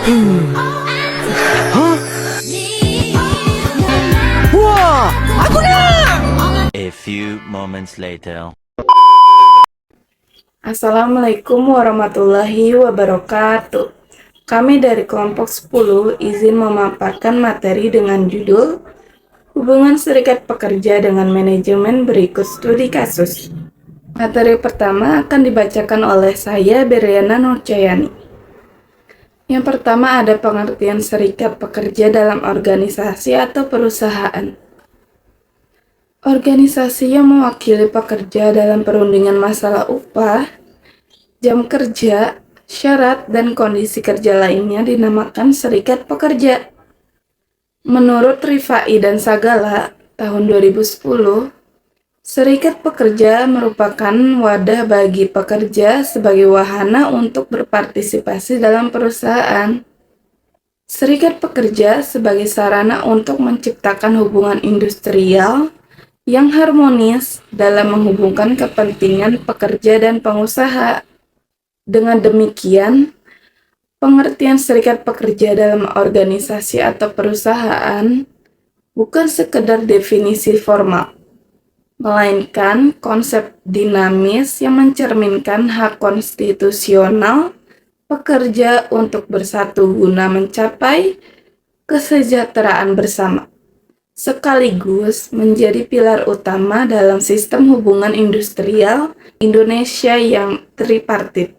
Hah? Wah, aku nak! A few moments later. Assalamualaikum warahmatullahi wabarakatuh. Kami dari kelompok 10 izin memaparkan materi dengan judul Hubungan Serikat Pekerja dengan Manajemen berikut studi kasus. Materi pertama akan dibacakan oleh saya, Beriana Nurcayani. Yang pertama ada pengertian serikat pekerja dalam organisasi atau perusahaan. Organisasi yang mewakili pekerja dalam perundingan masalah upah, jam kerja, syarat, dan kondisi kerja lainnya dinamakan serikat pekerja. Menurut Rifai dan Sagala tahun 2010, serikat pekerja merupakan wadah bagi pekerja sebagai wahana untuk berpartisipasi dalam perusahaan. Serikat pekerja sebagai sarana untuk menciptakan hubungan industrial yang harmonis dalam menghubungkan kepentingan pekerja dan pengusaha. Dengan demikian, pengertian serikat pekerja dalam organisasi atau perusahaan bukan sekedar definisi formal, melainkan konsep dinamis yang mencerminkan hak konstitusional pekerja untuk bersatu guna mencapai kesejahteraan bersama, sekaligus menjadi pilar utama dalam sistem hubungan industrial Indonesia yang tripartit.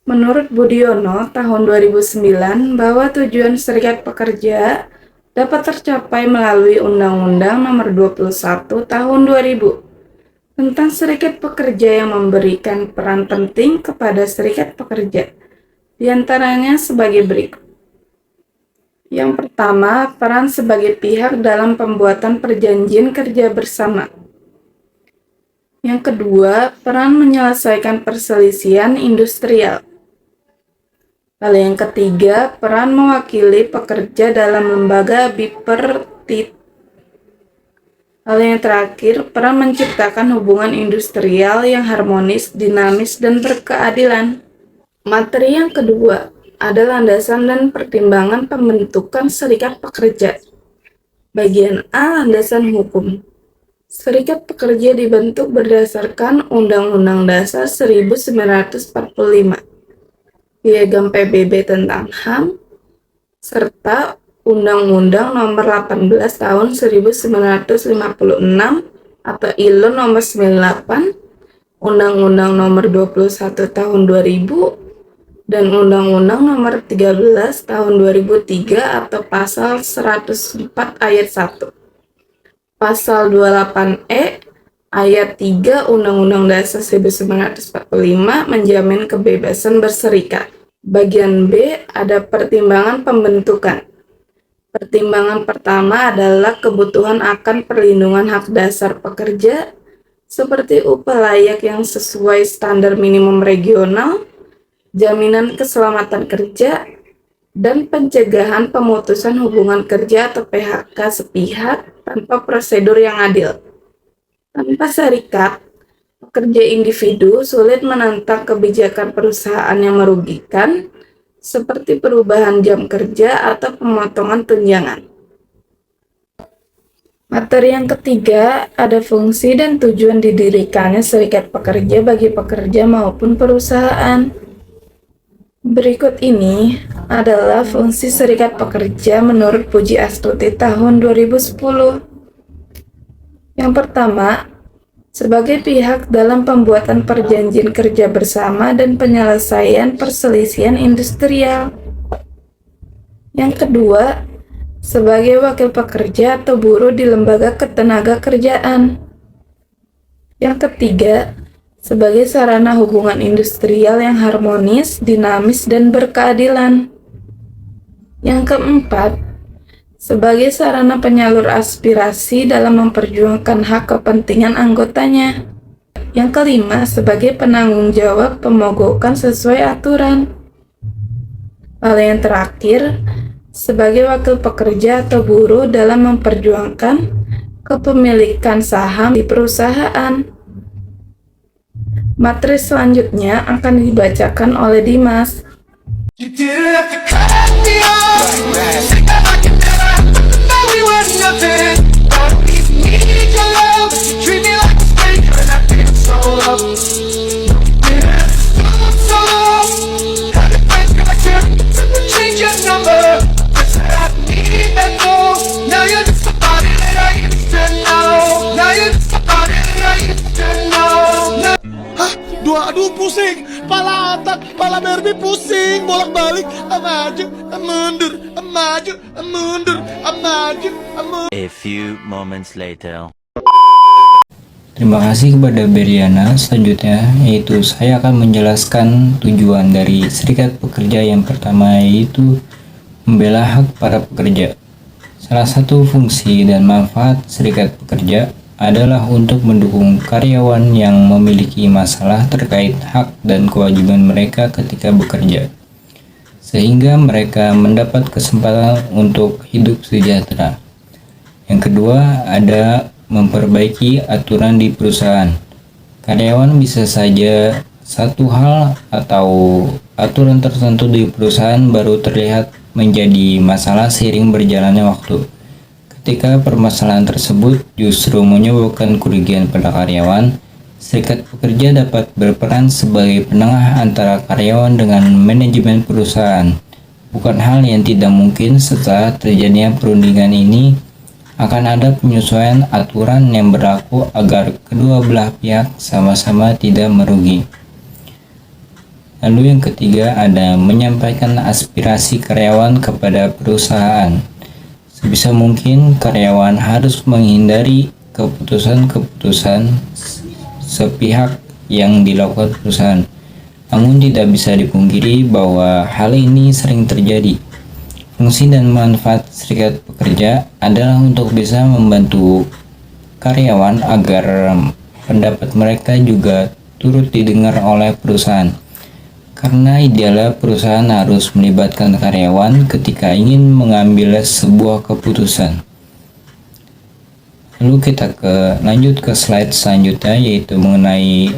Menurut Budiono tahun 2009 bahwa tujuan serikat pekerja dapat tercapai melalui Undang-Undang Nomor 21 Tahun 2000 tentang serikat pekerja yang memberikan peran penting kepada serikat pekerja, diantaranya sebagai berikut. Yang pertama, peran sebagai pihak dalam pembuatan perjanjian kerja bersama. Yang kedua, peran menyelesaikan perselisihan industrial. Lalu yang ketiga, peran mewakili pekerja dalam lembaga bipartit. Lalu yang terakhir, peran menciptakan hubungan industrial yang harmonis, dinamis, dan berkeadilan. Materi yang kedua ada landasan dan pertimbangan pembentukan serikat pekerja. Bagian A, landasan hukum. Serikat pekerja dibentuk berdasarkan Undang-Undang Dasar 1945, Piagam PBB tentang HAM, serta Undang-Undang Nomor 18 Tahun 1956 atau ILO Nomor 98, Undang-Undang Nomor 21 Tahun 2000, dan Undang-Undang Nomor 13 Tahun 2003 atau Pasal 104 Ayat 1. Pasal 28E Ayat 3 Undang-Undang Dasar 1945 menjamin kebebasan berserikat. Bagian B ada pertimbangan pembentukan. Pertimbangan pertama adalah kebutuhan akan perlindungan hak dasar pekerja seperti upah layak yang sesuai standar minimum regional, jaminan keselamatan kerja, dan pencegahan pemutusan hubungan kerja atau PHK sepihak tanpa prosedur yang adil. Tanpa serikat, pekerja individu sulit menentang kebijakan perusahaan yang merugikan, seperti perubahan jam kerja atau pemotongan tunjangan. Materi yang ketiga ada fungsi dan tujuan didirikannya serikat pekerja bagi pekerja maupun perusahaan. Berikut ini adalah fungsi serikat pekerja menurut Puji Astuti tahun 2010. Yang pertama, sebagai pihak dalam pembuatan perjanjian kerja bersama dan penyelesaian perselisihan industrial. Yang kedua, sebagai wakil pekerja atau buruh di lembaga ketenaga kerjaan. Yang ketiga, sebagai sarana hubungan industrial yang harmonis, dinamis, dan berkeadilan. Yang keempat, sebagai sarana penyalur aspirasi dalam memperjuangkan hak kepentingan anggotanya. Yang kelima, sebagai penanggung jawab pemogokan sesuai aturan. Lalu yang terakhir, sebagai wakil pekerja atau buruh dalam memperjuangkan kepemilikan saham di perusahaan. Materi selanjutnya akan dibacakan oleh Dimas. You didn't have to cut me Think that I can never know we were nothing. Don't even need your love, but you treat me like a stranger, and I feel so loved. Yeah, so lost. Had a friend connection, change your number. Guess I need that more. Now you're just somebody that I used to know. Now you're just somebody that I used to know. Hah? Aduh pusing. Pala otak, pala Barbie pusing. Bolak-balik. Maju, mundur. Maju, mundur. Maju, mundur. A few moments later. Terima kasih kepada Beriana. Selanjutnya, yaitu saya akan menjelaskan tujuan dari serikat pekerja yang pertama, yaitu membela hak para pekerja. Salah satu fungsi dan manfaat serikat pekerja adalah untuk mendukung karyawan yang memiliki masalah terkait hak dan kewajiban mereka ketika bekerja, sehingga mereka mendapat kesempatan untuk hidup sejahtera. Yang kedua, ada memperbaiki aturan di perusahaan. Karyawan bisa saja satu hal atau aturan tertentu di perusahaan baru terlihat menjadi masalah seiring berjalannya waktu. Ketika permasalahan tersebut justru menyebabkan kerugian pada karyawan, serikat pekerja dapat berperan sebagai penengah antara karyawan dengan manajemen perusahaan. Bukan hal yang tidak mungkin setelah terjadinya perundingan ini akan ada penyesuaian aturan yang berlaku agar kedua belah pihak sama-sama tidak merugi. Lalu yang ketiga ada menyampaikan aspirasi karyawan kepada perusahaan. Sebisa mungkin karyawan harus menghindari keputusan-keputusan sepihak yang dilakukan perusahaan. Namun tidak bisa dipungkiri bahwa hal ini sering terjadi. Fungsi dan manfaat serikat pekerja adalah untuk bisa membantu karyawan agar pendapat mereka juga turut didengar oleh perusahaan. Karena idealnya perusahaan harus melibatkan karyawan ketika ingin mengambil sebuah keputusan. Lalu kita lanjut ke slide selanjutnya, yaitu mengenai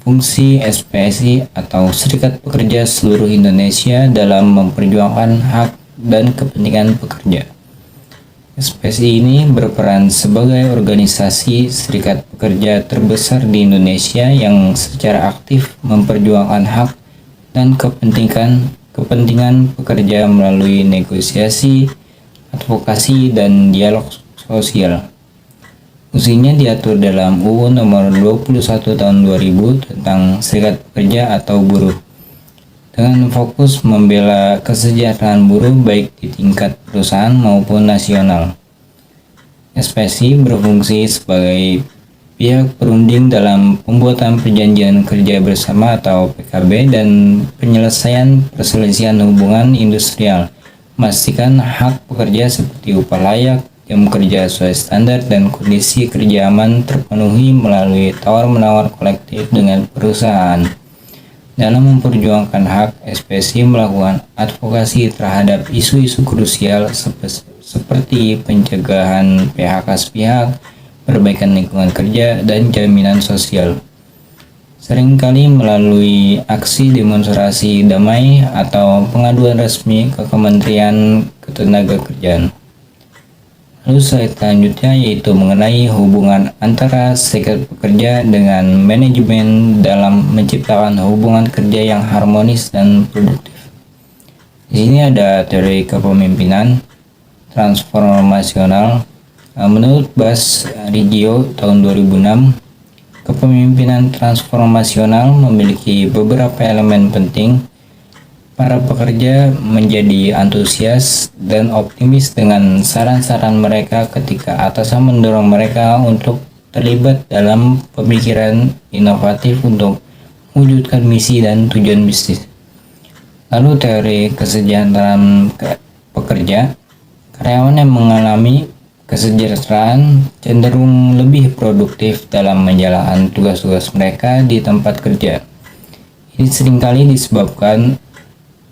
fungsi SPSI atau Serikat Pekerja Seluruh Indonesia dalam memperjuangkan hak dan kepentingan pekerja. SPSI ini berperan sebagai organisasi serikat pekerja terbesar di Indonesia yang secara aktif memperjuangkan hak dan kepentingan pekerja melalui negosiasi, advokasi, dan dialog sosial. Fungsinya diatur dalam UU Nomor 21 Tahun 2000 tentang Serikat Pekerja atau Buruh, dengan fokus membela kesejahteraan buruh baik di tingkat perusahaan maupun nasional. SPSI berfungsi sebagai pihak perunding dalam pembuatan perjanjian kerja bersama atau PKB dan penyelesaian perselisihan hubungan industrial, memastikan hak pekerja seperti upah layak, jam kerja sesuai standar, dan kondisi kerja aman terpenuhi melalui tawar-menawar kolektif dengan perusahaan. Dalam memperjuangkan hak, SPSI melakukan advokasi terhadap isu-isu krusial seperti pencegahan PHK sepihak, perbaikan lingkungan kerja, dan jaminan sosial. Seringkali melalui aksi demonstrasi damai atau pengaduan resmi ke Kementerian Ketenagakerjaan. Lalu slide selanjutnya yaitu mengenai hubungan antara serikat pekerja dengan manajemen dalam menciptakan hubungan kerja yang harmonis dan produktif. Di sini ada teori kepemimpinan transformasional. Menurut Bas Rigio tahun 2006, kepemimpinan transformasional memiliki beberapa elemen penting. Para pekerja menjadi antusias dan optimis dengan saran-saran mereka ketika atasan mendorong mereka untuk terlibat dalam pemikiran inovatif untuk mewujudkan misi dan tujuan bisnis. Lalu teori kesejahteraan pekerja, karyawan yang mengalami kesejahteraan cenderung lebih produktif dalam menjalankan tugas-tugas mereka di tempat kerja. Ini seringkali disebabkan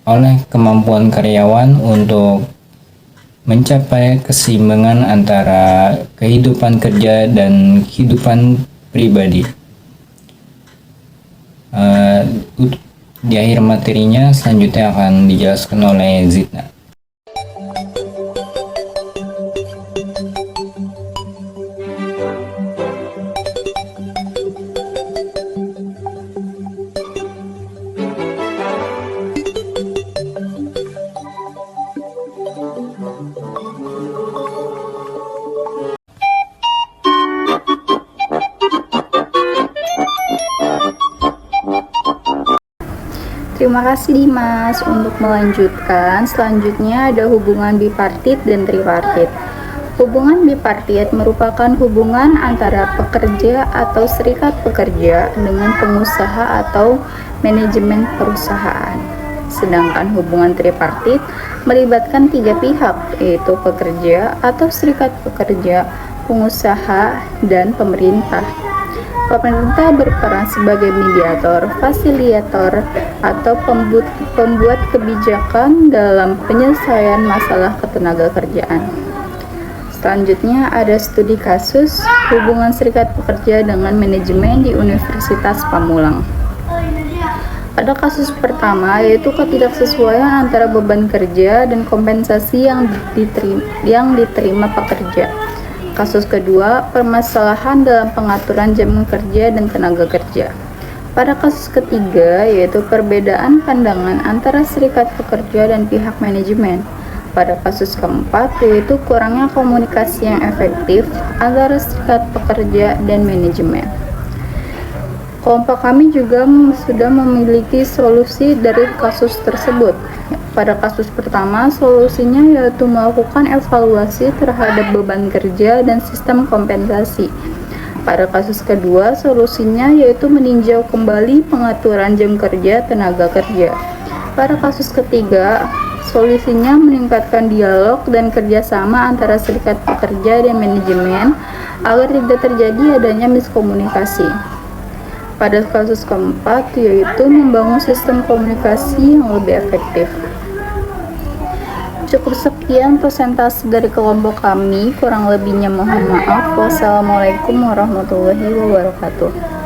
oleh kemampuan karyawan untuk mencapai keseimbangan antara kehidupan kerja dan kehidupan pribadi. Di akhir materinya selanjutnya akan dijelaskan oleh Zidna. Terima kasih Dimas. Untuk melanjutkan, selanjutnya ada hubungan bipartit dan tripartit. Hubungan bipartit merupakan hubungan antara pekerja atau serikat pekerja dengan pengusaha atau manajemen perusahaan. Sedangkan hubungan tripartit melibatkan tiga pihak, yaitu pekerja atau serikat pekerja, pengusaha, dan pemerintah. Pemerintah berperan sebagai mediator, fasilitator, atau pembuat kebijakan dalam penyelesaian masalah ketenagakerjaan. Selanjutnya ada studi kasus hubungan serikat pekerja dengan manajemen di Universitas Pamulang. Pada kasus pertama, yaitu ketidaksesuaian antara beban kerja dan kompensasi yang diterima pekerja. Kasus kedua, permasalahan dalam pengaturan jam kerja dan tenaga kerja. Pada kasus ketiga, yaitu perbedaan pandangan antara serikat pekerja dan pihak manajemen. Pada kasus keempat, yaitu kurangnya komunikasi yang efektif antara serikat pekerja dan manajemen. Kelompok kami juga sudah memiliki solusi dari kasus tersebut. Pada kasus pertama, solusinya yaitu melakukan evaluasi terhadap beban kerja dan sistem kompensasi. Pada kasus kedua, solusinya yaitu meninjau kembali pengaturan jam kerja tenaga kerja. Pada kasus ketiga, solusinya meningkatkan dialog dan kerjasama antara serikat pekerja dan manajemen agar tidak terjadi adanya miskomunikasi. Pada kasus keempat, yaitu membangun sistem komunikasi yang lebih efektif. Cukup sekian presentasi dari kelompok kami, kurang lebihnya mohon maaf. Wassalamualaikum warahmatullahi wabarakatuh.